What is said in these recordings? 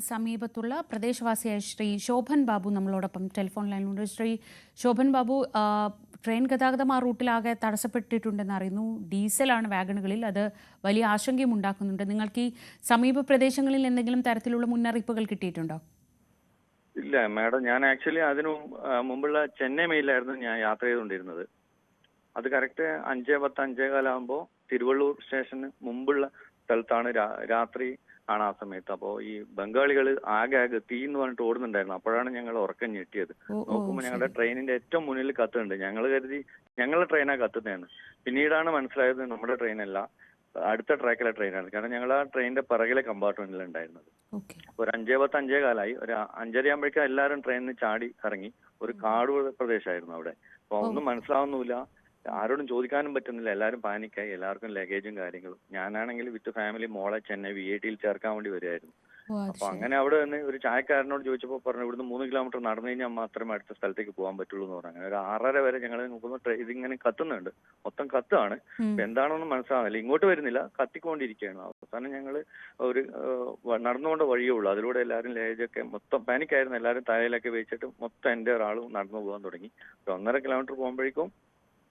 സമീപത്തുള്ള പ്രദേശവാസിയായ ശ്രീ ശോഭൻ ബാബു നമ്മളോടൊപ്പം ടെലിഫോൺ ലൈനിലുണ്ട്. ശ്രീ ശോഭൻ ബാബു, ട്രെയിൻ ഗതാഗതം ആ റൂട്ടിലാകെ തടസ്സപ്പെട്ടിട്ടുണ്ടെന്ന് അറിയുന്നു. ഡീസലാണ് വാഗണുകളിൽ. അത് വലിയ ആശങ്കയും ഉണ്ടാക്കുന്നുണ്ട്. നിങ്ങൾക്ക് ഈ സമീപ പ്രദേശങ്ങളിൽ എന്തെങ്കിലും തരത്തിലുള്ള മുന്നറിയിപ്പുകൾ കിട്ടിയിട്ടുണ്ടോ? ഇല്ല മാഡം, ഞാൻ ആക്ച്വലി അതിനു മുമ്പുള്ള ചെന്നൈ മെയിലായിരുന്നു ഞാൻ യാത്ര ചെയ്തുകൊണ്ടിരുന്നത്. അത് കറക്റ്റ് 5:10 5:15 തിരുവള്ളൂർ സ്റ്റേഷന് മുമ്പുള്ള സ്ഥലത്താണ് രാത്രി ആണ് ആ സമയത്ത്. അപ്പോൾ ഈ ബംഗാളികൾ ആകെ തീ എന്ന് പറഞ്ഞിട്ട് ഓടുന്നുണ്ടായിരുന്നു. അപ്പോഴാണ് ഞങ്ങൾ ഉറക്കം ഞെട്ടിയത്. നോക്കുമ്പോൾ ഞങ്ങളുടെ ട്രെയിനിന്റെ ഏറ്റവും മുന്നിൽ കത്തുന്നുണ്ട്. ഞങ്ങൾ കരുതി ഞങ്ങളുടെ ട്രെയിനാണ് കത്തുന്നതെന്ന്. പിന്നീടാണ് മനസ്സിലായത് നമ്മുടെ ട്രെയിനല്ല, അടുത്ത ട്രാക്കിലെ ട്രെയിനാണ്. കാരണം ഞങ്ങൾ ആ ട്രെയിനിന്റെ പിറകിലെ കമ്പാർട്ട്മെന്റിൽ ഉണ്ടായിരുന്നത്. ഒരു 5:10 5:15 ഒരു 5:30 ആകുമ്പോഴേക്കും എല്ലാവരും ട്രെയിനിൽ നിന്ന് ചാടി ഇറങ്ങി. ഒരു കാട് പ്രദേശമായിരുന്നു അവിടെ. അപ്പൊ ഒന്നും മനസ്സിലാവുന്നില്ല, ആരോടും ചോദിക്കാനും പറ്റുന്നില്ല. എല്ലാവരും പാനിക്കായി, എല്ലാവർക്കും ലഗേജും കാര്യങ്ങളും. ഞാനാണെങ്കിൽ വിത്ത് ഫാമിലി മോളെ ചെന്നൈ VITയിൽ ചേർക്കാൻ വേണ്ടി വരുമായിരുന്നു. അപ്പൊ അങ്ങനെ അവിടെ നിന്ന് ഒരു ചായക്കാരനോട് ചോദിച്ചപ്പോൾ പറഞ്ഞു, ഇവിടുന്ന് 3 കിലോമീറ്റർ നടന്നു കഴിഞ്ഞാൽ മാത്രമേ അടുത്ത സ്ഥലത്തേക്ക് പോകാൻ പറ്റുള്ളൂ എന്ന് പറഞ്ഞു. അങ്ങനെ ഒരു 6:30 വരെ ഞങ്ങൾ നോക്കുമ്പോൾ ഇതിങ്ങനെ കത്തുന്നുണ്ട്, മൊത്തം കത്താണ്. എന്താണെന്ന് മനസ്സിലാവുന്നില്ല, ഇങ്ങോട്ട് വരുന്നില്ല, കത്തിക്കൊണ്ടിരിക്കുകയാണ്. അവസാനം ഞങ്ങൾ ഒരു നടന്നുകൊണ്ട് വഴിയേ ഉള്ളൂ. അതിലൂടെ എല്ലാവരും ലഗേജൊക്കെ മൊത്തം പാനിക്കായിരുന്നു. എല്ലാവരും തലയിലൊക്കെ വെച്ചിട്ട് മൊത്തം എൻ്റെ ഒരാളും നടന്നു പോകാൻ തുടങ്ങി. ഒരു 1.5 കിലോമീറ്റർ പോകുമ്പോഴേക്കും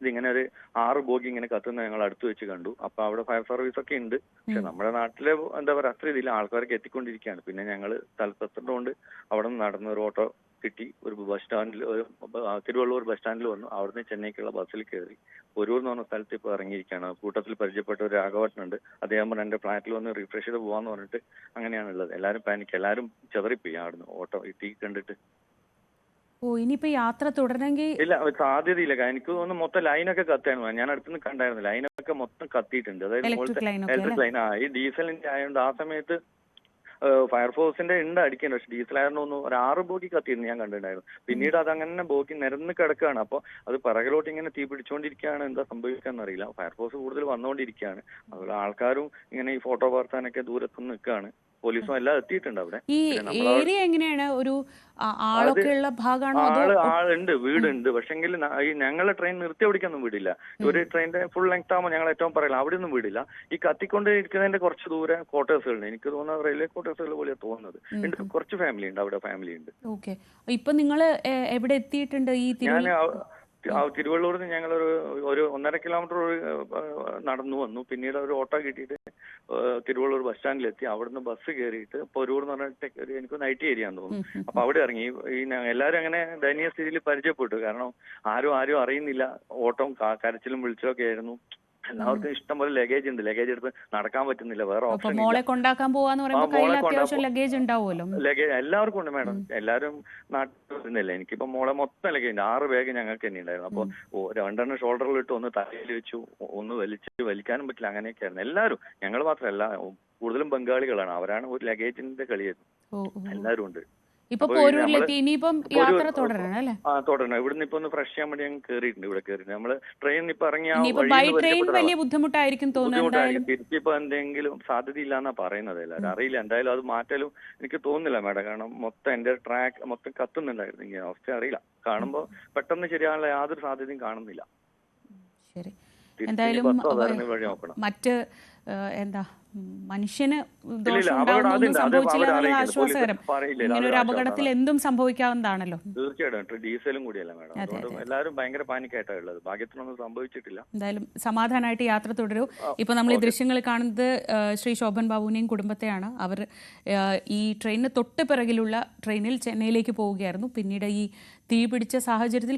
ഇതിങ്ങനെ ഒരു 6 ബോഗി ഇങ്ങനെ കത്തുന്ന ഞങ്ങൾ അടുത്ത് വെച്ച് കണ്ടു. അപ്പൊ അവിടെ ഫയർ സർവീസ് ഒക്കെ ഉണ്ട്. പക്ഷെ നമ്മുടെ നാട്ടിലെ എന്താ പറയുക, അത്ര ഇതില്ല, ആൾക്കാരൊക്കെ എത്തിക്കൊണ്ടിരിക്കുകയാണ്. പിന്നെ ഞങ്ങൾ സ്ഥലത്തെത്തുന്നതുകൊണ്ട് അവിടെ നിന്ന് നടന്ന് ഒരു ഓട്ടോ കിട്ടി. ഒരു ബസ് സ്റ്റാൻഡിൽ, ഒരു തിരുവള്ളൂർ ബസ് സ്റ്റാൻഡിൽ വന്നു. അവിടുന്ന് ചെന്നൈക്കുള്ള ബസ്സിൽ കയറി പൊരൂർ എന്ന് പറഞ്ഞ സ്ഥലത്ത് ഇപ്പോൾ ഇറങ്ങിയിരിക്കുകയാണ്. കൂട്ടത്തിൽ പരിചയപ്പെട്ട ഒരു രാഘവട്ടനുണ്ട്. അദ്ദേഹം പറഞ്ഞ എൻ്റെ ഫ്ലാറ്റിൽ വന്ന് റിഫ്രഷ് ചെയ്ത് പോകാന്ന് പറഞ്ഞിട്ട് അങ്ങനെയാണുള്ളത്. എല്ലാവരും പാനിക്ക്, എല്ലാവരും ചെതറിപ്പോയി അവിടുന്ന് ഓട്ടോ തീ കണ്ടിട്ട്. ഇനിയിപ്പോ യാത്ര തുടരണമെങ്കിൽ ഇല്ല, സാധ്യതയില്ല. എനിക്ക് തോന്നുന്നു മൊത്തം ലൈനൊക്കെ കത്തായിരുന്നു. ഞാൻ അടുത്തുനിന്ന് കണ്ടായിരുന്നു, ലൈനൊക്കെ മൊത്തം കത്തിയിട്ടുണ്ട്. അതായത് ഇലക്ട്രിക് ലൈൻ. ഈ ഡീസലിന്റെ ആയതുകൊണ്ട് ആ സമയത്ത് ഫയർഫോഴ്സിന്റെ ഉണ്ട് അടിക്കേണ്ട. പക്ഷെ ഡീസലായിരുന്നു ഒരു 6 ബോഗി കത്തിയിരുന്നു ഞാൻ കണ്ടിട്ടുണ്ടായിരുന്നു. പിന്നീട് അത് അങ്ങനെ ബോഗി നിരന്ന് കിടക്കുകയാണ്. അപ്പോൾ അത് പിറകിലോട്ട് ഇങ്ങനെ തീ പിടിച്ചുകൊണ്ടിരിക്കുകയാണ്. എന്താ സംഭവിക്കാന്ന് അറിയില്ല. ഫയർഫോഴ്സ് കൂടുതൽ വന്നുകൊണ്ടിരിക്കുകയാണ്. അതുപോലെ ആൾക്കാരും ഇങ്ങനെ ഈ ഫോട്ടോ പകർത്താനൊക്കെ ദൂരത്തുനിന്ന് നിൽക്കുകയാണ്. പോലീസും എല്ലാം എത്തിയിട്ടുണ്ട് അവിടെ. ഈ ഏരിയ എങ്ങനെയാണ്? ഒരു ആളൊക്കെ ഉള്ള ഭാഗമാണോ? ആളുണ്ട്, വീടുണ്ട്. പക്ഷെങ്കിൽ ഈ ഞങ്ങളെ ട്രെയിൻ നിർത്തി ഓടിക്കൊന്നും വീടില്ല. ഒരു ട്രെയിനിന്റെ ഫുൾ ലെങ്ത് ആകുമ്പോൾ ഞങ്ങൾ ഏറ്റവും പറയില്ല, അവിടെ ഒന്നും വീടില്ല. ഈ കത്തിക്കൊണ്ട് ഇരിക്കുന്നതിന്റെ കുറച്ച് ദൂരെ ക്വാർട്ടേഴ്സുകളുണ്ട്. എനിക്ക് തോന്നുന്നത് റെയിൽവേ ക്വാർട്ടേഴ്സുകൾ പോലെ തോന്നുന്നത്. ഉണ്ട്, കുറച്ച് ഫാമിലി ഉണ്ട് അവിടെ, ഫാമിലി ഉണ്ട്. ഓക്കെ, ഇപ്പൊ നിങ്ങൾ എവിടെ എത്തിയിട്ടുണ്ട്? ഞാൻ തിരുവള്ളൂരിൽ നിന്ന് ഞങ്ങൾ ഒരു 1.5 കിലോമീറ്റർ നടന്നു വന്നു. പിന്നീട് ഒരു ഓട്ടോ കിട്ടിയിട്ട് തിരുവള്ളൂർ ബസ് സ്റ്റാൻഡിലെത്തി. അവിടുന്ന് ബസ് കയറിയിട്ട് പൊരൂർ എന്ന് പറഞ്ഞിട്ട് എനിക്ക് നൈറ്റ് ഏരിയ ആണെന്ന് തോന്നുന്നു. അപ്പൊ അവിടെ ഇറങ്ങി. എല്ലാവരും അങ്ങനെ ദയനീയ സ്ഥിതിയിൽ പരിചയപ്പെട്ടു. കാരണം ആരും അറിയുന്നില്ല. ഓട്ടം കരച്ചിലും വിളിച്ചിലും ഒക്കെ ആയിരുന്നു. എല്ലാവർക്കും ഇഷ്ടം പോലെ ലഗേജ് ഉണ്ട്. ലഗേജ് എടുത്ത് നടക്കാൻ പറ്റുന്നില്ല, വേറെ ഓപ്ഷൻ ലഗേജ് എല്ലാവർക്കും ഉണ്ട് മാഡം. എല്ലാവരും നാട്ടിൽ വരുന്നില്ല. എനിക്കിപ്പോ മോളെ മൊത്തം ലഗേജ് ഉണ്ട്. 6 ബാഗ് ഞങ്ങൾക്ക് തന്നെ ഉണ്ടായിരുന്നു. അപ്പൊ 2 ഷോൾഡറിൽ ഇട്ട്, ഒന്ന് തലയിൽ വെച്ചു, ഒന്ന് വലിക്കാനും പറ്റില്ല. അങ്ങനെയൊക്കെ ആയിരുന്നു എല്ലാവരും. ഞങ്ങൾ മാത്രമല്ല, കൂടുതലും ബംഗാളികളാണ്. അവരാണ് ഒരു ലഗേജിന്റെ കളിയായിരുന്നു. എല്ലാവരും ഉണ്ട്. തുടരണം. ഇവിടുന്ന് ഇപ്പൊ ഒന്ന് ഫ്രഷ് ചെയ്യാൻ വേണ്ടി ഞങ്ങൾ കയറിയിട്ടുണ്ട്. ഇവിടെ കയറിയിട്ടുണ്ട്. നമ്മള് ട്രെയിൻ ഇപ്പൊ ഇറങ്ങിയ ബുദ്ധിമുട്ടായിരിക്കും. തിരിച്ചിപ്പോ എന്തെങ്കിലും സാധ്യതയില്ലാന്നാ പറയുന്നത്. എല്ലാവരും അറിയില്ല. എന്തായാലും അത് മാറ്റാലും എനിക്ക് തോന്നുന്നില്ല മാഡം. കാരണം മൊത്തം എന്റെ ട്രാക്ക് മൊത്തം കത്തുന്നുണ്ടായിരുന്നു. ഇങ്ങനെ അവസ്ഥ അറിയില്ല. കാണുമ്പോ പെട്ടെന്ന് ശരിയാനുള്ള യാതൊരു സാധ്യതയും കാണുന്നില്ല. എന്തായാലും മറ്റ് എന്താ മനുഷ്യന് സംഭവിച്ചില്ല, ആശ്വാസകരം. ഇങ്ങനെ ഒരു അപകടത്തിൽ എന്തും സംഭവിക്കാവുന്നതാണല്ലോ. തീർച്ചയായിട്ടും ഡീസലും കൂടിയല്ല മാഡം. അതുകൊണ്ട് എല്ലാവരും ഭയങ്കര പാനിക്കായിട്ടാണ് ഉള്ളത്. ഭാഗ്യത്തിനൊന്നും സംഭവിച്ചിട്ടില്ല. എന്തായാലും സമാധാനമായിട്ട് യാത്ര തുടരൂ. ഇപ്പൊ നമ്മൾ ഈ ദൃശ്യങ്ങൾ കാണുന്നത് ശ്രീ ശോഭൻ ബാബുവിനെയും കുടുംബത്തെയാണ്. അവർ ഈ ട്രെയിനിന് തൊട്ട് പിറകിലുള്ള ട്രെയിനിൽ ചെന്നൈയിലേക്ക് പോവുകയായിരുന്നു. പിന്നീട് ഈ തീ പിടിച്ച സാഹചര്യത്തിൽ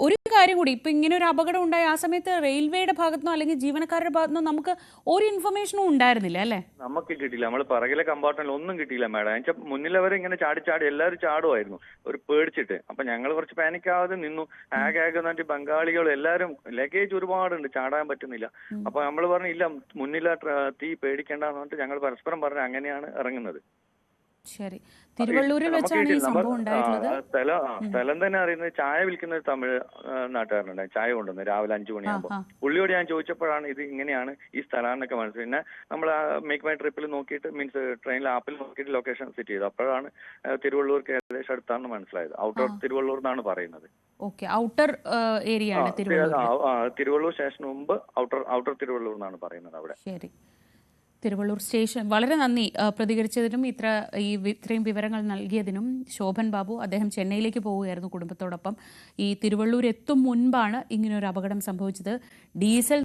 ഒരു കാര്യം കൂടി, ഇപ്പൊ ഇങ്ങനെ ഒരു അപകടം ഉണ്ടായ ആ സമയത്ത് റെയിൽവേയുടെ ഭാഗത്തുനിന്നോ അല്ലെങ്കിൽ ജീവനക്കാരുടെ ഭാഗത്തുനിന്നോ നമുക്ക് ഒരു ഇൻഫർമേഷനും ഉണ്ടായിരുന്നില്ല അല്ലേ? നമുക്ക് കിട്ടിയില്ല. നമ്മൾ പിറകിലെ കമ്പാർട്ട്മെന്റിൽ ഒന്നും കിട്ടിയില്ല മാഡം. എന്നുവെച്ചാൽ മുന്നിലവരെ ഇങ്ങനെ ചാടി എല്ലാവരും ചാടുമായിരുന്നു ഒരു പേടിച്ചിട്ട്. അപ്പൊ ഞങ്ങൾ കുറച്ച് പാനിക്കാതെ നിന്നു. ആകെ എന്നിട്ട് ബംഗാളികളും എല്ലാവരും ലഗേജ് ഒരുപാടുണ്ട്, ചാടാൻ പറ്റുന്നില്ല. അപ്പൊ നമ്മൾ പറഞ്ഞു ഇല്ല, മുന്നിലെ തീ പേടിക്കേണ്ടെന്ന് പറഞ്ഞിട്ട് ഞങ്ങൾ പരസ്പരം പറഞ്ഞ് അങ്ങനെയാണ് ഇറങ്ങുന്നത്. ശരി, തിരുവള്ളൂരിൽ വെച്ചാണ് ഈ സംഭവം ഉണ്ടായിട്ടുള്ളത്. സ്ഥലം തന്നെ അറിയുന്നത്. ചായ വിൽക്കുന്ന ഒരു തമിഴ് നാട്ടുകാരനുണ്ട്, ചായ കൊണ്ടുവന്ന് രാവിലെ 5 മണിയാകുമ്പോൾ. പുള്ളിയോട് ഞാൻ ചോദിച്ചപ്പോഴാണ് ഇത് ഇങ്ങനെയാണ് ഈ സ്ഥലമെന്നൊക്കെ മനസ്സിലായി. പിന്നെ നമ്മൾ മേക്ക് മൈ ട്രിപ്പിൽ നോക്കിയിട്ട്, മീൻസ് ട്രെയിനിൽ ആപ്പിൽ നോക്കിയിട്ട് ലൊക്കേഷൻ സെറ്റ് ചെയ്തു. അപ്പോഴാണ് തിരുവള്ളൂർക്ക് ഏകദേശം അടുത്താണെന്ന് മനസ്സിലായത്. ഔട്ടർ തിരുവള്ളൂർ എന്നാണ് പറയുന്നത്. ഔട്ടർ ഏരിയ ആണ് തിരുവള്ളൂർ സ്റ്റേഷന് മുമ്പ് ഔട്ടർ തിരുവള്ളൂർ എന്നാണ് പറയുന്നത് അവിടെ. ശരി. തിരുവള്ളൂർ സ്റ്റേഷൻ വളരെ നന്ദി പ്രതികരിച്ചതിനും ഇത്രയും വിവരങ്ങൾ നൽകിയതിനും. ശോഭൻ ബാബു, അദ്ദേഹം ചെന്നൈയിലേക്ക് പോവുകയായിരുന്നു കുടുംബത്തോടൊപ്പം. ഈ തിരുവള്ളൂർ എത്തും മുൻപാണ് ഇങ്ങനൊരു അപകടം സംഭവിച്ചത്. ഡീസൽ